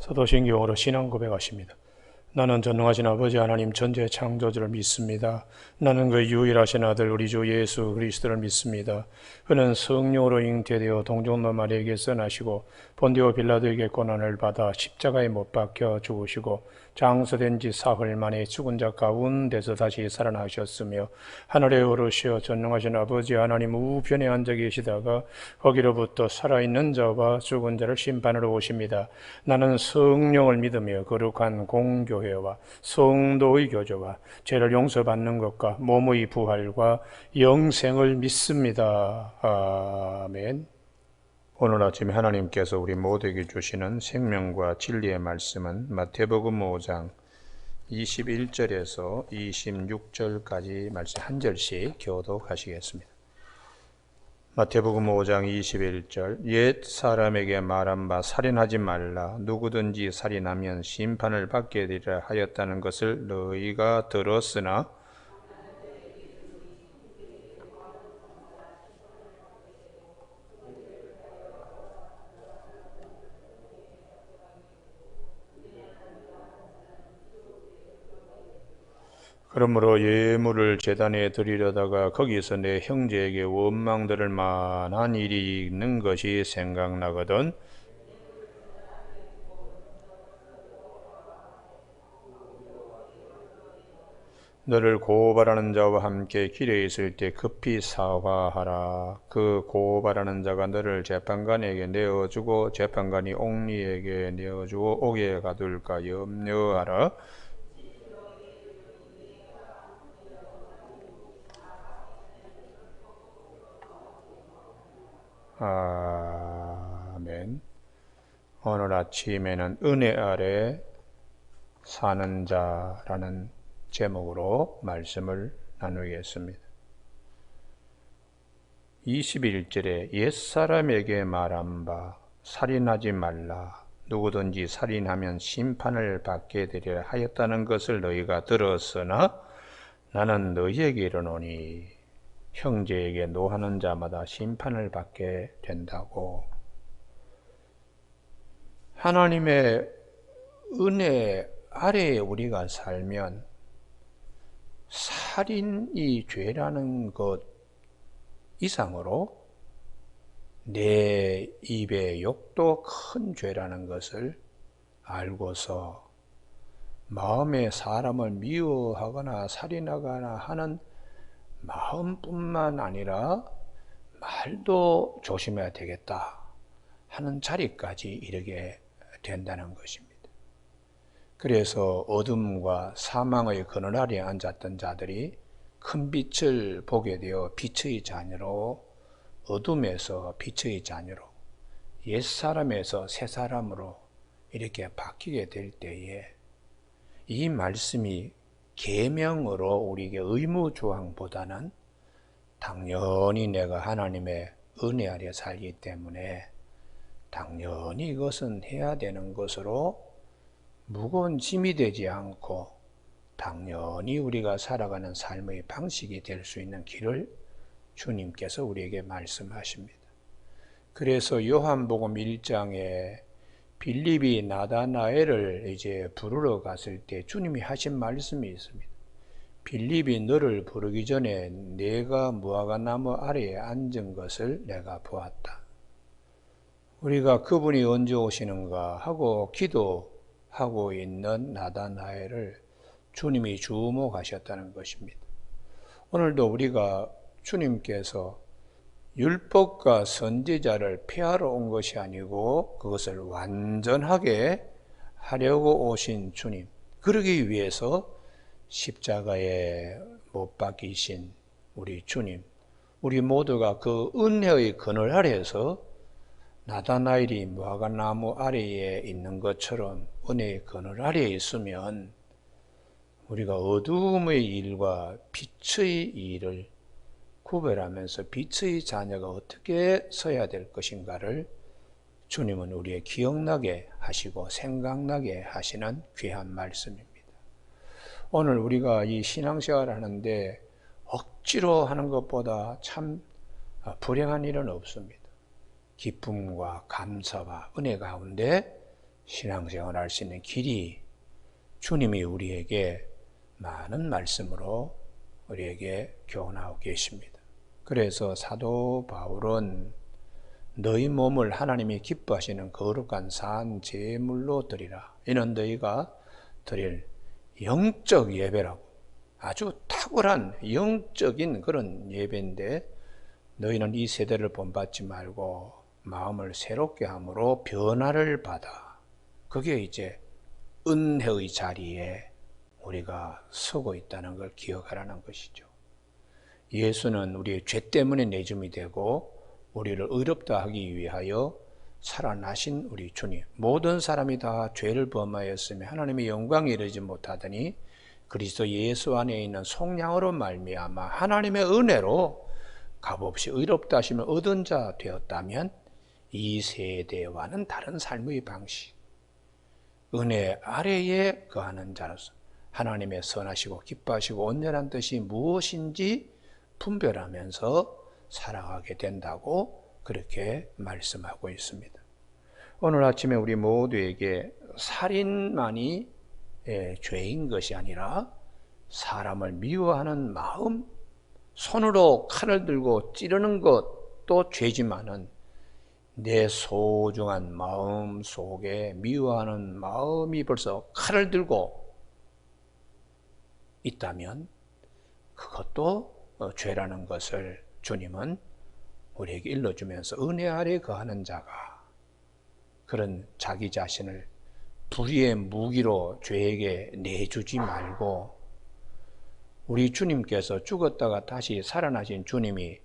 사도신경으로 신앙 고백하십니다. 나는 전능하신 아버지 하나님 전지의 창조주를 믿습니다. 나는 그 유일하신 아들 우리 주 예수 그리스도를 믿습니다. 그는 성령으로 잉태되어 동정녀 마리아에게서 나시고 본디오 빌라도에게 고난을 받아 십자가에 못 박혀 죽으시고 장사된 지 사흘 만에 죽은 자 가운데서 다시 살아나셨으며 하늘에 오르시어 전능하신 아버지 하나님 우편에 앉아 계시다가 거기로부터 살아있는 자와 죽은 자를 심판하러 오십니다. 나는 성령을 믿으며 거룩한 공교회와 성도의 교제와 죄를 용서받는 것과 몸의 부활과 영생을 믿습니다. 아멘. 오늘 아침에 하나님께서 우리 모두에게 주시는 생명과 진리의 말씀은 마태복음 5장 21절에서 26절까지 말씀 한 절씩 교독하시겠습니다. 마태복음 5장 21절 옛 사람에게 말한 바 살인하지 말라 누구든지 살인하면 심판을 받게 되리라 하였다는 것을 너희가 들었으나 그러므로 예물을 제단에 드리려다가 거기서 내 형제에게 원망 들을 만한 일이 있는 것이 생각나거든 너를 고발하는 자와 함께 길에 있을 때 급히 사과하라. 그 고발하는 자가 너를 재판관에게 내어주고 재판관이 옥리에게 내어주고 옥에 가둘까 염려하라. 아멘. 오늘 아침에는 은혜 아래 사는 자라는 제목으로 말씀을 나누겠습니다. 21절에 옛사람에게 말한 바 살인하지 말라 누구든지 살인하면 심판을 받게 되리라 하였다는 것을 너희가 들었으나 나는 너희에게 이르노니 형제에게 노하는 자마다 심판을 받게 된다고. 하나님의 은혜 아래에 우리가 살면 살인이 죄라는 것 이상으로 내 입의 욕도 큰 죄라는 것을 알고서 마음에 사람을 미워하거나 살인하거나 하는 마음뿐만 아니라 말도 조심해야 되겠다 하는 자리까지 이르게 된다는 것입니다. 그래서 어둠과 사망의 그늘 아래에 앉았던 자들이 큰 빛을 보게 되어 빛의 자녀로 어둠에서 빛의 자녀로 옛사람에서 새사람으로 이렇게 바뀌게 될 때에 이 말씀이 계명으로 우리에게 의무조항보다는 당연히 내가 하나님의 은혜 아래 살기 때문에 당연히 이것은 해야 되는 것으로 무거운 짐이 되지 않고 당연히 우리가 살아가는 삶의 방식이 될 수 있는 길을 주님께서 우리에게 말씀하십니다. 그래서 요한복음 1장에 빌립이 나다나엘을 이제 부르러 갔을 때 주님이 하신 말씀이 있습니다. 빌립이 너를 부르기 전에 내가 무화과나무 아래에 앉은 것을 내가 보았다. 우리가 그분이 언제 오시는가 하고 기도하고 있는 나다나엘을 주님이 주목하셨다는 것입니다. 오늘도 우리가 주님께서 율법과 선지자를 폐하러 온 것이 아니고 그것을 완전하게 하려고 오신 주님, 그러기 위해서 십자가에 못 박히신 우리 주님, 우리 모두가 그 은혜의 그늘 아래에서 나다나엘이 무화과나무 아래에 있는 것처럼 은혜의 그늘 아래에 있으면 우리가 어둠의 일과 빛의 일을 구별하면서 빛의 자녀가 어떻게 서야 될 것인가를 주님은 우리의 기억나게 하시고 생각나게 하시는 귀한 말씀입니다. 오늘 우리가 이 신앙생활을 하는데 억지로 하는 것보다 참 불행한 일은 없습니다. 기쁨과 감사와 은혜 가운데 신앙생활 할 수 있는 길이 주님이 우리에게 많은 말씀으로 우리에게 교훈하고 계십니다. 그래서 사도 바울은 너희 몸을 하나님이 기뻐하시는 거룩한 산 제물로 드리라. 이는 너희가 드릴 영적 예배라고, 아주 탁월한 영적인 그런 예배인데, 너희는 이 세대를 본받지 말고 마음을 새롭게 함으로 변화를 받아. 그게 이제 은혜의 자리에 우리가 서고 있다는 걸 기억하라는 것이죠. 예수는 우리의 죄 때문에 내줌이 되고 우리를 의롭다 하기 위하여 살아나신 우리 주님. 모든 사람이 다 죄를 범하였으며 하나님의 영광에 이르지 못하더니 그리스도 예수 안에 있는 속량으로 말미암아 하나님의 은혜로 값없이 의롭다 하심을 얻은 자 되었다면 이 세대와는 다른 삶의 방식, 은혜 아래에 거하는 자로서 하나님의 선하시고 기뻐하시고 온전한 뜻이 무엇인지 분별하면서 살아가게 된다고 그렇게 말씀하고 있습니다. 오늘 아침에 우리 모두에게 살인만이 죄인 것이 아니라 사람을 미워하는 마음, 손으로 칼을 들고 찌르는 것도 죄지만은 내 소중한 마음 속에 미워하는 마음이 벌써 칼을 들고 있다면 그것도 죄라는 것을 주님은 우리에게 일러주면서 은혜 아래 거하는 자가 그런 자기 자신을 불의의 무기로 죄에게 내주지 말고, 우리 주님께서 죽었다가 다시 살아나신 주님이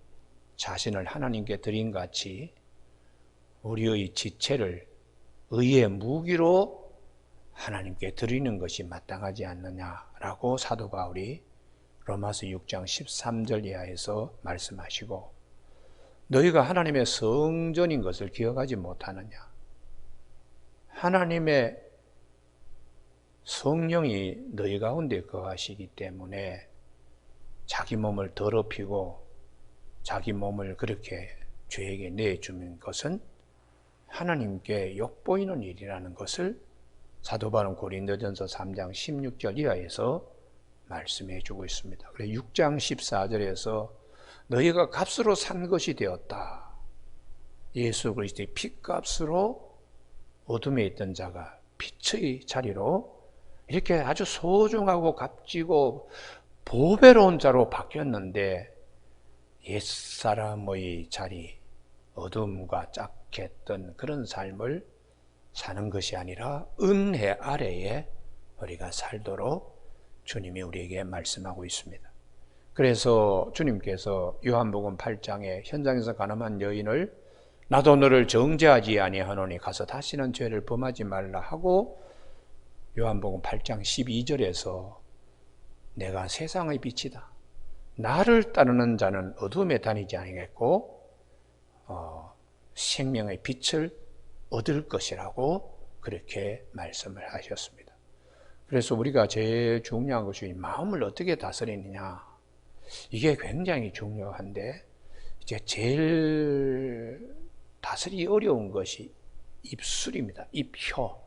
자신을 하나님께 드린 같이 우리의 지체를 의의 무기로 하나님께 드리는 것이 마땅하지 않느냐라고 사도 바울이 로마서 6장 13절 이하에서 말씀하시고, 너희가 하나님의 성전인 것을 기억하지 못하느냐. 하나님의 성령이 너희 가운데 거하시기 때문에 자기 몸을 더럽히고 자기 몸을 그렇게 죄에게 내주는 것은 하나님께 욕보이는 일이라는 것을 사도 바울은 고린도전서 3장 16절 이하에서 말씀해 주고 있습니다. 그래서 6장 14절에서 너희가 값으로 산 것이 되었다. 예수 그리스도의 핏값으로 어둠에 있던 자가 빛의 자리로 이렇게 아주 소중하고 값지고 보배로운 자로 바뀌었는데, 옛사람의 자리, 어둠과 짝했던 그런 삶을 사는 것이 아니라 은혜 아래에 우리가 살도록 주님이 우리에게 말씀하고 있습니다. 그래서 주님께서 요한복음 8장에 현장에서 가늠한 여인을 나도 너를 정죄하지 아니하노니 가서 다시는 죄를 범하지 말라 하고, 요한복음 8장 12절에서 내가 세상의 빛이다. 나를 따르는 자는 어둠에 다니지 아니겠고 생명의 빛을 얻을 것이라고 그렇게 말씀을 하셨습니다. 그래서 우리가 제일 중요한 것이 마음을 어떻게 다스리느냐, 이게 굉장히 중요한데, 이제 제일 다스리기 어려운 것이 입술입니다. 입혀.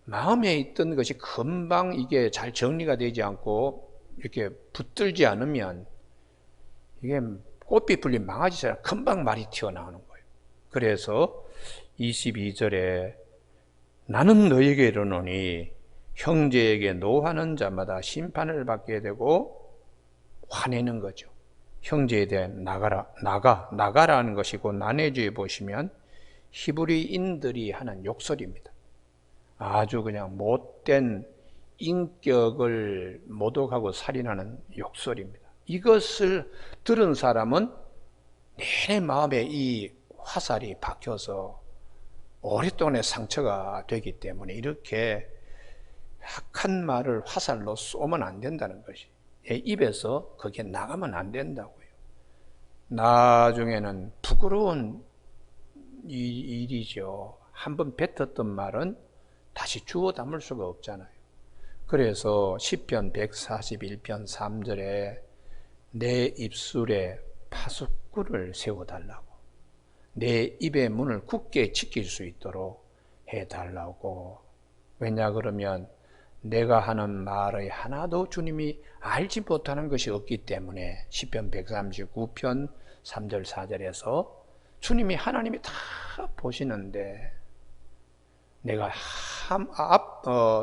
마음에 있던 것이 금방 이게 잘 정리가 되지 않고 이렇게 붙들지 않으면 이게 꽃빛 풀린 망아지처럼 금방 말이 튀어나오는 거예요. 그래서 22절에 나는 너에게 이르노니 형제에게 노하는 자마다 심판을 받게 되고, 화내는 거죠. 형제에 대해 나가라는 것이고, 난해주에 보시면 히브리인들이 하는 욕설입니다. 아주 그냥 못된 인격을 모독하고 살인하는 욕설입니다. 이것을 들은 사람은 내내 마음에 이 화살이 박혀서 오랫동안의 상처가 되기 때문에 이렇게 악한 말을 화살로 쏘면 안 된다는 것이, 내 입에서 그게 나가면 안 된다고요. 나중에는 부끄러운 일이죠. 한번 뱉었던 말은 다시 주워 담을 수가 없잖아요. 그래서 시편 141편 3절에 내 입술에 파수꾼을 세워달라고, 내 입의 문을 굳게 지킬 수 있도록 해달라고. 왜냐 그러면 내가 하는 말의 하나도 주님이 알지 못하는 것이 없기 때문에 시편 139편 3절 4절에서 주님이 하나님이 다 보시는데 내가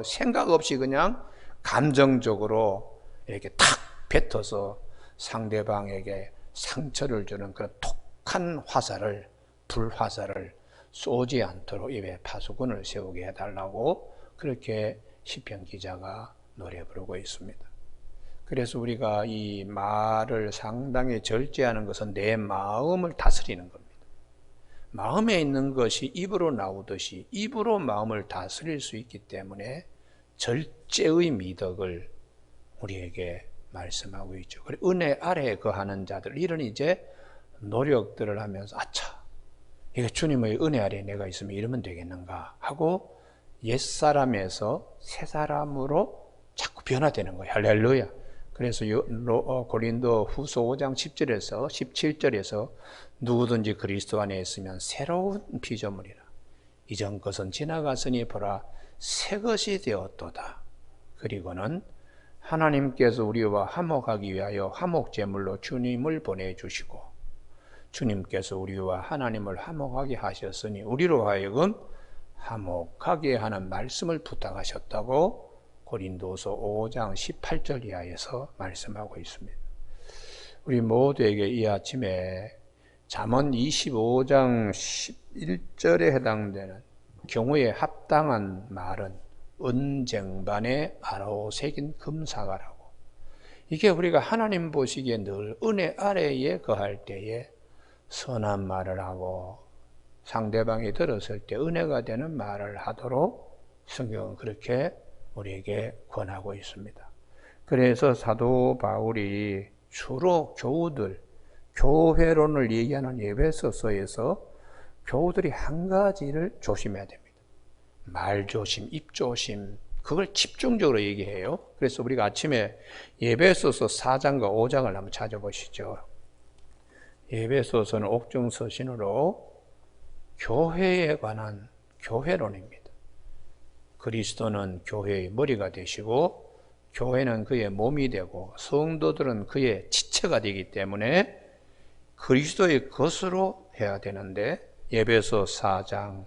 생각 없이 그냥 감정적으로 이렇게 탁 뱉어서 상대방에게 상처를 주는 그런 독한 화살을, 불화살을 쏘지 않도록 입에 파수꾼을 세우게 해달라고 그렇게 시편 기자가 노래 부르고 있습니다. 그래서 우리가 이 말을 상당히 절제하는 것은 내 마음을 다스리는 겁니다. 마음에 있는 것이 입으로 나오듯이 입으로 마음을 다스릴 수 있기 때문에 절제의 미덕을 우리에게 말씀하고 있죠. 그리고 은혜 아래에 거하는 자들, 이런 이제 노력들을 하면서 아차, 이게 주님의 은혜 아래에 내가 있으면 이러면 되겠는가 하고 옛사람에서 새사람으로 자꾸 변화되는 거예요. 할렐루야. 그래서 고린도 후서 5장 10절에서 17절에서 누구든지 그리스도 안에 있으면 새로운 피조물이라. 이전 것은 지나갔으니 보라 새 것이 되었도다. 그리고는 하나님께서 우리와 화목하기 위하여 화목제물로 주님을 보내주시고 주님께서 우리와 하나님을 화목하게 하셨으니 우리로 하여금 화목하게 하는 말씀을 부탁하셨다고 고린도서 5장 18절 이하에서 말씀하고 있습니다. 우리 모두에게 이 아침에 잠언 25장 11절에 해당되는 경우에 합당한 말은 은쟁반에 아로 새긴 금사과라고. 이게 우리가 하나님 보시기에 늘 은혜 아래에 거할 때에 선한 말을 하고 상대방이 들었을 때 은혜가 되는 말을 하도록 성경은 그렇게 우리에게 권하고 있습니다. 그래서 사도 바울이 주로 교회론을 얘기하는 에베소서에서 교우들이 한 가지를 조심해야 됩니다. 말조심, 입조심, 그걸 집중적으로 얘기해요. 그래서 우리가 아침에 에베소서 4장과 5장을 한번 찾아보시죠. 에베소서는 옥중서신으로 교회에 관한 교회론입니다. 그리스도는 교회의 머리가 되시고 교회는 그의 몸이 되고 성도들은 그의 지체가 되기 때문에 그리스도의 것으로 해야 되는데 에베소 4장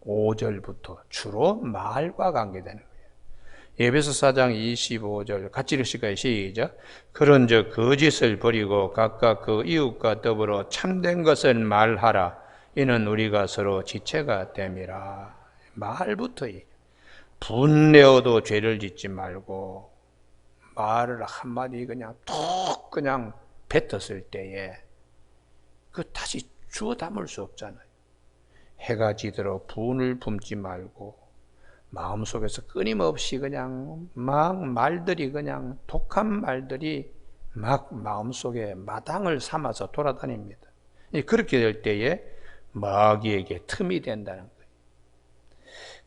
25절부터 주로 말과 관계되는 거예요. 에베소 4장 25절 같이 읽으실까요? 시작. 그런즉 거짓을 버리고 각각 그 이웃과 더불어 참된 것을 말하라. 이는 우리가 서로 지체가 됨이라. 말부터 분내어도 죄를 짓지 말고 말을 한마디 그냥 툭 그냥 뱉었을 때에 그 다시 주워 담을 수 없잖아요. 해가 지도록 분을 품지 말고 마음속에서 끊임없이 그냥 막 말들이 그냥 독한 말들이 막 마음속에 마당을 삼아서 돌아다닙니다. 그렇게 될 때에 마귀에게 틈이 된다는 거예요.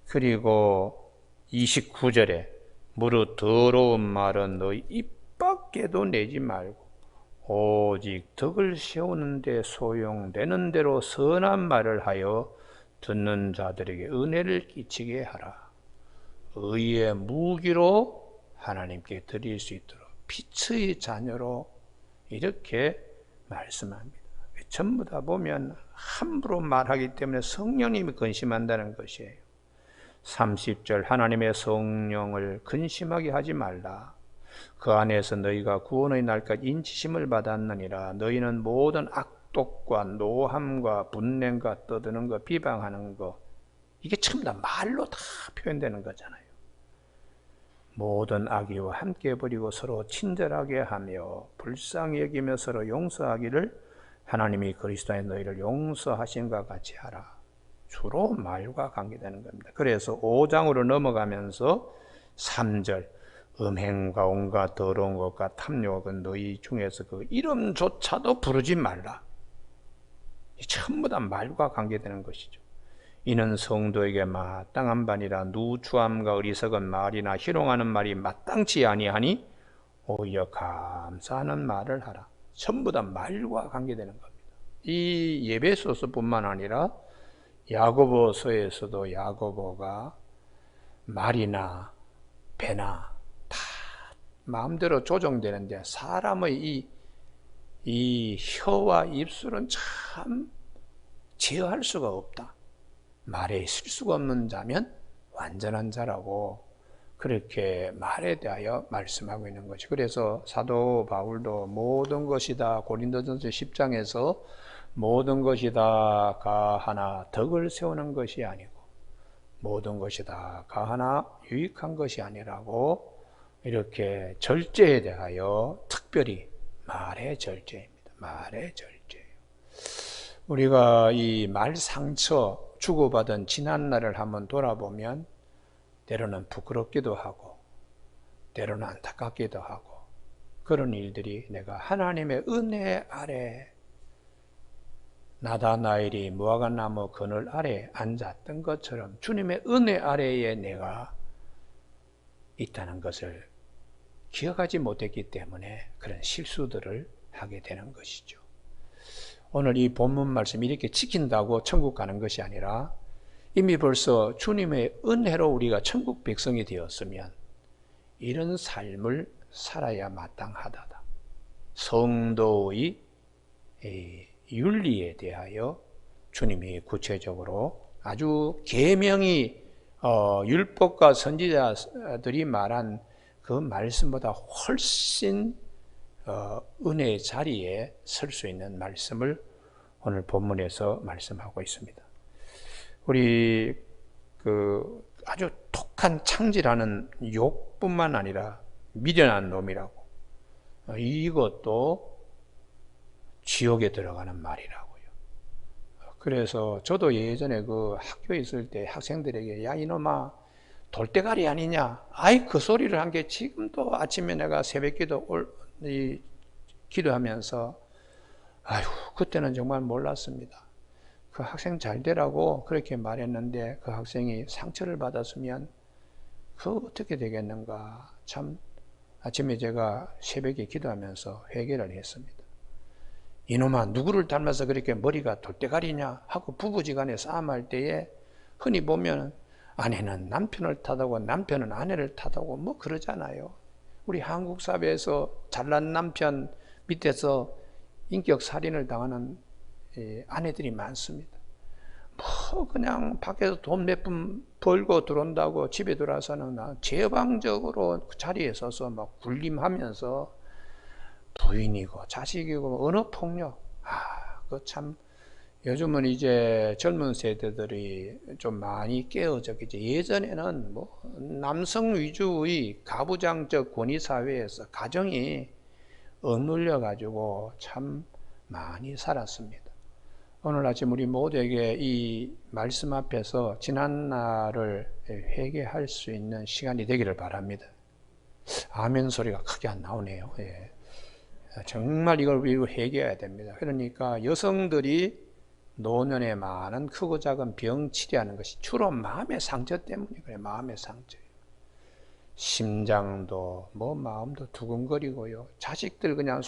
그리고 29절에 무릇 더러운 말은 너희 입 밖에도 내지 말고 오직 덕을 세우는데 소용되는 대로 선한 말을 하여 듣는 자들에게 은혜를 끼치게 하라. 의의 무기로 하나님께 드릴 수 있도록 빛의 자녀로 이렇게 말씀합니다. 전부 다 보면 함부로 말하기 때문에 성령님이 근심한다는 것이에요. 30절 하나님의 성령을 근심하게 하지 말라. 그 안에서 너희가 구원의 날까지 인치심을 받았느니라. 너희는 모든 악독과 노함과 분냄과 떠드는 것, 비방하는 것, 이게 전부 다 말로 다 표현되는 거잖아요. 모든 악의와 함께 버리고 서로 친절하게 하며 불쌍히 여기며 서로 용서하기를 하나님이 그리스도 안에 너희를 용서하신 것 같이 하라. 주로 말과 관계되는 겁니다. 그래서 5장으로 넘어가면서 3절 음행과 온갖 더러운 것과 탐욕은 너희 중에서 그 이름조차도 부르지 말라. 전부 다 말과 관계되는 것이죠. 이는 성도에게 마땅한 바니라. 누추함과 어리석은 말이나 희롱하는 말이 마땅치 아니하니 오히려 감사하는 말을 하라. 전부 다 말과 관계되는 겁니다. 이 에베소서뿐만 아니라 야고보서에서도 야고보가 말이나 배나 다 마음대로 조정되는데 사람의 이 혀와 입술은 참 제어할 수가 없다. 말에 실수가 없는 자면 완전한 자라고 그렇게 말에 대하여 말씀하고 있는 것이. 그래서 사도 바울도 모든 것이 다 고린도전서 10장에서 모든 것이 다 가하나 덕을 세우는 것이 아니고 모든 것이 다 가하나 유익한 것이 아니라고 이렇게 절제에 대하여 특별히 말의 절제입니다. 말의 절제. 우리가 이 말 상처 주고받은 지난 날을 한번 돌아보면 때로는 부끄럽기도 하고 때로는 안타깝기도 하고 그런 일들이 내가 하나님의 은혜 아래 나다나엘이 무화과나무 그늘 아래 앉았던 것처럼 주님의 은혜 아래에 내가 있다는 것을 기억하지 못했기 때문에 그런 실수들을 하게 되는 것이죠. 오늘 이 본문 말씀 이렇게 지킨다고 천국 가는 것이 아니라 이미 벌써 주님의 은혜로 우리가 천국 백성이 되었으면 이런 삶을 살아야 마땅하다. 성도의 윤리에 대하여 주님이 구체적으로 아주 계명이 율법과 선지자들이 말한 그 말씀보다 훨씬 은혜의 자리에 설 수 있는 말씀을 오늘 본문에서 말씀하고 있습니다. 우리 아주 독한 창지라는 욕뿐만 아니라 미련한 놈이라고 이것도 지옥에 들어가는 말이라고요. 그래서 저도 예전에 그 학교에 있을 때 학생들에게 야 이놈아 돌대가리 아니냐 아이 그 소리를 한 게 지금도 아침에 내가 새벽기도 기도하면서 아휴 그때는 정말 몰랐습니다. 그 학생 잘 되라고 그렇게 말했는데 그 학생이 상처를 받았으면 그 어떻게 되겠는가. 참 아침에 제가 새벽에 기도하면서 회개를 했습니다. 이놈아 누구를 닮아서 그렇게 머리가 돌대가리냐 하고 부부지간에 싸움할 때에 흔히 보면 아내는 남편을 탓하고 남편은 아내를 탓하고 뭐 그러잖아요. 우리 한국 사회에서 잘난 남편 밑에서 인격 살인을 당하는 아내들이 많습니다. 뭐 그냥 밖에서 돈 몇 푼 벌고 들어온다고 집에 들어와서는 제방적으로 그 자리에 서서 막 군림하면서 부인이고 자식이고 언어폭력. 그 참 요즘은 이제 젊은 세대들이 좀 많이 깨어졌겠지. 예전에는 뭐 남성 위주의 가부장적 권위 사회에서 가정이 억눌려 가지고 참 많이 살았습니다. 오늘 아침 우리 모두에게 이 말씀 앞에서 지난 날을 회개할 수 있는 시간이 되기를 바랍니다. 아멘 소리가 크게 안 나오네요. 예. 정말 이걸 회개해야 됩니다. 그러니까 여성들이 노년에 많은 크고 작은 병 치료하는 것이 주로 마음의 상처 때문에 그래요. 마음의 상처. 심장도 뭐 마음도 두근거리고요. 자식들 그냥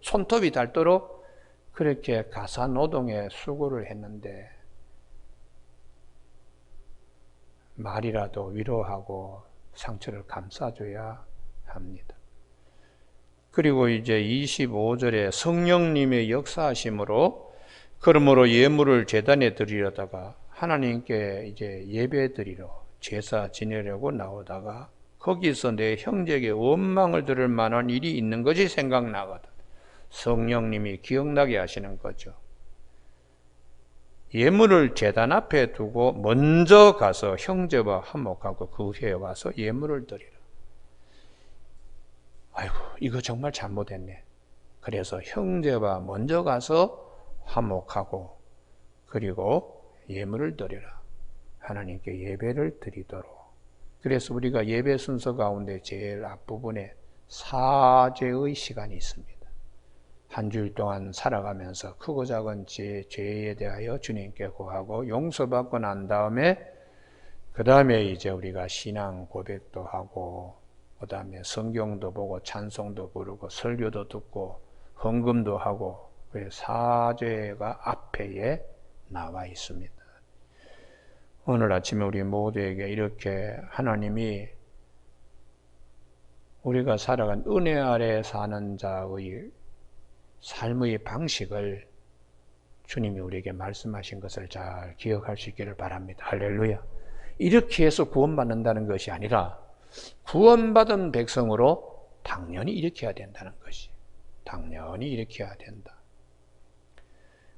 손톱이 닳도록 그렇게 가사 노동에 수고를 했는데 말이라도 위로하고 상처를 감싸줘야 합니다. 그리고 이제 25절에 성령님의 역사하심으로 그러므로 예물을 제단에 드리려다가 하나님께 이제 예배 드리러 제사 지내려고 나오다가 거기서 내 형제에게 원망을 들을 만한 일이 있는 것이 생각나거든. 성령님이 기억나게 하시는 거죠. 예물을 제단 앞에 두고 먼저 가서 형제와 화목하고 그 후에 와서 예물을 드리라. 아이고 이거 정말 잘못했네. 그래서 형제와 먼저 가서 화목하고 그리고 예물을 드리라. 하나님께 예배를 드리도록. 그래서 우리가 예배 순서 가운데 제일 앞부분에 사죄의 시간이 있습니다. 한 주일 동안 살아가면서 크고 작은 죄에 대하여 주님께 구하고 용서받고 난 다음에 그 다음에 이제 우리가 신앙 고백도 하고 그 다음에 성경도 보고 찬송도 부르고 설교도 듣고 헌금도 하고 사죄가 앞에 나와 있습니다. 오늘 아침에 우리 모두에게 이렇게 하나님이 우리가 살아간 은혜 아래 사는 자의 삶의 방식을 주님이 우리에게 말씀하신 것을 잘 기억할 수 있기를 바랍니다. 할렐루야. 이렇게 해서 구원받는다는 것이 아니라 구원받은 백성으로 당연히 이렇게 해야 된다는 것이. 당연히 이렇게 해야 된다.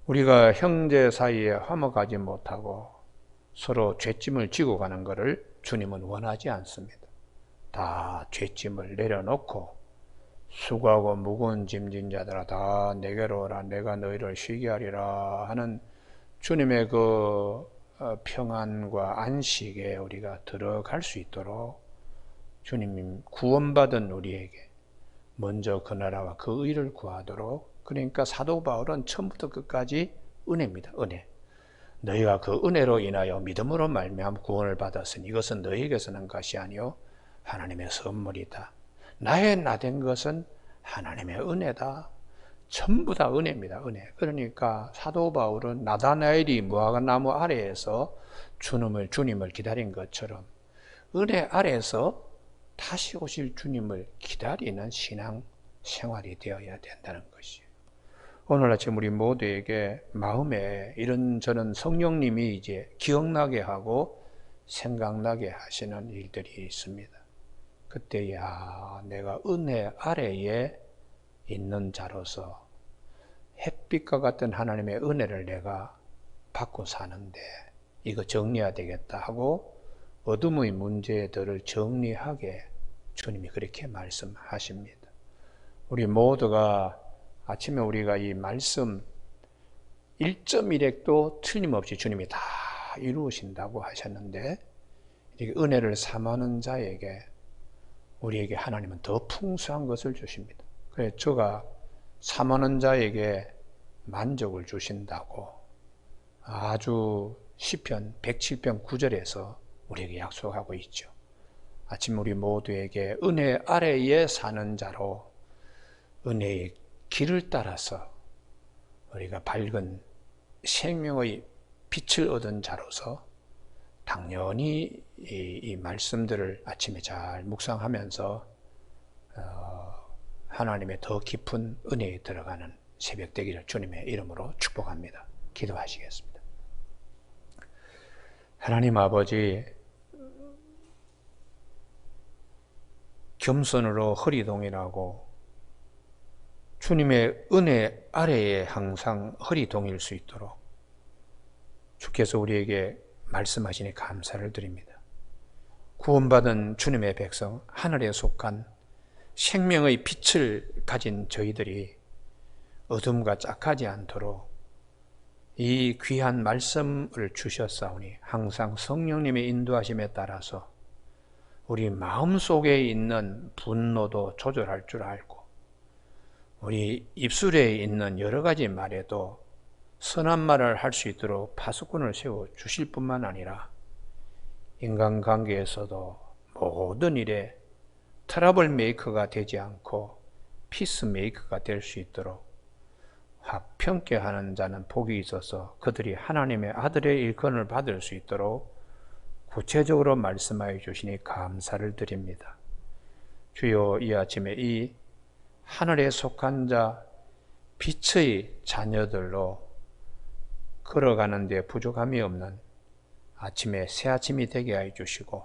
우리가 형제 사이에 화목하지 못하고 서로 죄짐을 지고 가는 것을 주님은 원하지 않습니다. 다 죄짐을 내려놓고 수고하고 무거운 짐진 자들아 다 내게로 오라 내가 너희를 쉬게 하리라 하는 주님의 그 평안과 안식에 우리가 들어갈 수 있도록 주님이 구원받은 우리에게 먼저 그 나라와 그 의를 구하도록. 그러니까 사도 바울은 처음부터 끝까지 은혜입니다. 은혜. 너희가 그 은혜로 인하여 믿음으로 말미암아 구원을 받았으니 이것은 너희에게서 난 것이 아니요 하나님의 선물이다. 나의 나된 것은 하나님의 은혜다. 전부 다 은혜입니다. 은혜. 그러니까 사도 바울은 나다나엘이 무화과나무 아래에서 주님을 기다린 것처럼 은혜 아래에서 다시 오실 주님을 기다리는 신앙 생활이 되어야 된다는 것이에요. 오늘 아침 우리 모두에게 마음에 이런저런 성령님이 이제 기억나게 하고 생각나게 하시는 일들이 있습니다. 그때야 내가 은혜 아래에 있는 자로서 햇빛과 같은 하나님의 은혜를 내가 받고 사는데 이거 정리해야 되겠다 하고 어둠의 문제들을 정리하게 주님이 그렇게 말씀하십니다. 우리 모두가 아침에 우리가 이 말씀 1.1핵도 틀림없이 주님이 다 이루신다고 하셨는데 이렇게 은혜를 삼하는 자에게 우리에게 하나님은 더 풍성한 것을 주십니다. 그래서 저가 삼하는 자에게 만족을 주신다고 아주 시편 107편 9절에서 우리에게 약속하고 있죠. 아침 우리 모두에게 은혜 아래에 사는 자로 은혜의 길을 따라서 우리가 밝은 생명의 빛을 얻은 자로서 당연히 이 말씀들을 아침에 잘 묵상하면서 하나님의 더 깊은 은혜에 들어가는 새벽 되기를 주님의 이름으로 축복합니다. 기도하시겠습니다. 하나님 아버지, 겸손으로 허리 동일하고 주님의 은혜 아래에 항상 허리 동일 수 있도록 주께서 우리에게 말씀하시니 감사를 드립니다. 구원받은 주님의 백성, 하늘에 속한 생명의 빛을 가진 저희들이 어둠과 짝하지 않도록 이 귀한 말씀을 주셨사오니 항상 성령님의 인도하심에 따라서 우리 마음속에 있는 분노도 조절할 줄 알고 우리 입술에 있는 여러 가지 말에도 선한 말을 할 수 있도록 파수꾼을 세워 주실 뿐만 아니라 인간관계에서도 모든 일에 트러블 메이커가 되지 않고 피스 메이커가 될 수 있도록 화평케 하는 자는 복이 있어서 그들이 하나님의 아들의 일꾼을 받을 수 있도록 구체적으로 말씀하여 주시니 감사를 드립니다. 주여, 이 아침에 이 하늘에 속한 자 빛의 자녀들로 걸어가는 데 부족함이 없는 아침에 새 아침이 되게 하여 주시고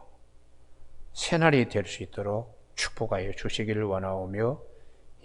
새날이 될 수 있도록 축복하여 주시기를 원하오며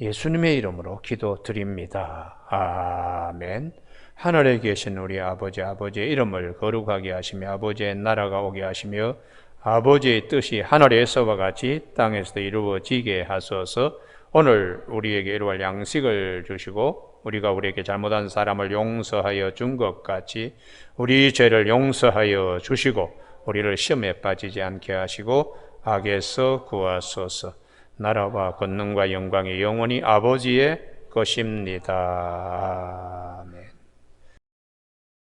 예수님의 이름으로 기도드립니다. 아멘. 하늘에 계신 우리 아버지의 이름을 거룩하게 하시며 아버지의 나라가 오게 하시며 아버지의 뜻이 하늘에서와 같이 땅에서도 이루어지게 하소서. 오늘 우리에게 이루어갈 양식을 주시고 우리가 우리에게 잘못한 사람을 용서하여 준 것 같이 우리 죄를 용서하여 주시고 우리를 시험에 빠지지 않게 하시고 악에서 구하소서. 나라와 권능과 영광이 영원히 아버지의 것입니다.